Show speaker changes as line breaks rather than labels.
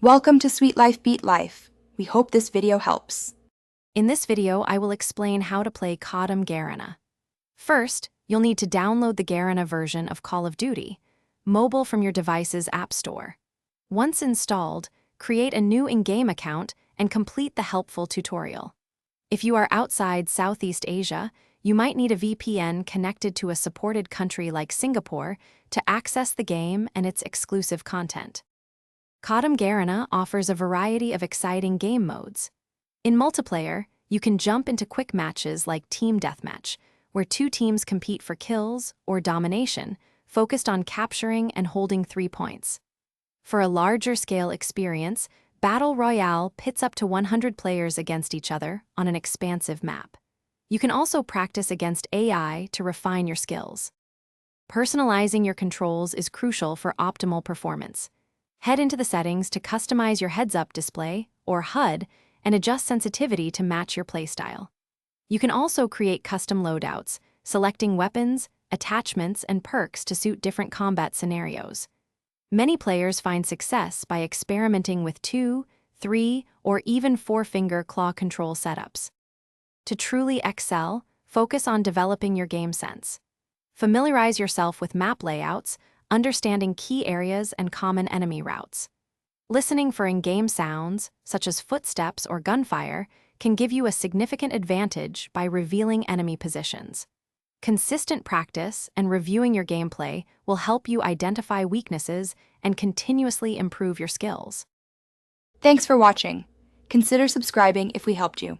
Welcome to Sweet Life Beat Life. We hope this video helps.
In this video, I will explain how to play CODM Garena. First, you'll need to download the Garena version of Call of Duty, mobile from your device's app store. Once installed, create a new in-game account and complete the helpful tutorial. If you are outside Southeast Asia, you might need a VPN connected to a supported country like Singapore to access the game and its exclusive content. CODM Garena offers a variety of exciting game modes. In multiplayer, you can jump into quick matches like Team Deathmatch, where two teams compete for kills or domination, focused on capturing and holding 3 points. For a larger-scale experience, Battle Royale pits up to 100 players against each other on an expansive map. You can also practice against AI to refine your skills. Personalizing your controls is crucial for optimal performance. Head into the settings to customize your heads-up display, or HUD, and adjust sensitivity to match your playstyle. You can also create custom loadouts, selecting weapons, attachments, and perks to suit different combat scenarios. Many players find success by experimenting with 2, 3, or even 4-finger claw control setups. To truly excel, focus on developing your game sense. Familiarize yourself with map layouts, understanding key areas and common enemy routes. Listening for in-game sounds, such as footsteps or gunfire, can give you a significant advantage by revealing enemy positions. Consistent practice and reviewing your gameplay will help you identify weaknesses and continuously improve your skills.
Thanks for watching. Consider subscribing if we helped you.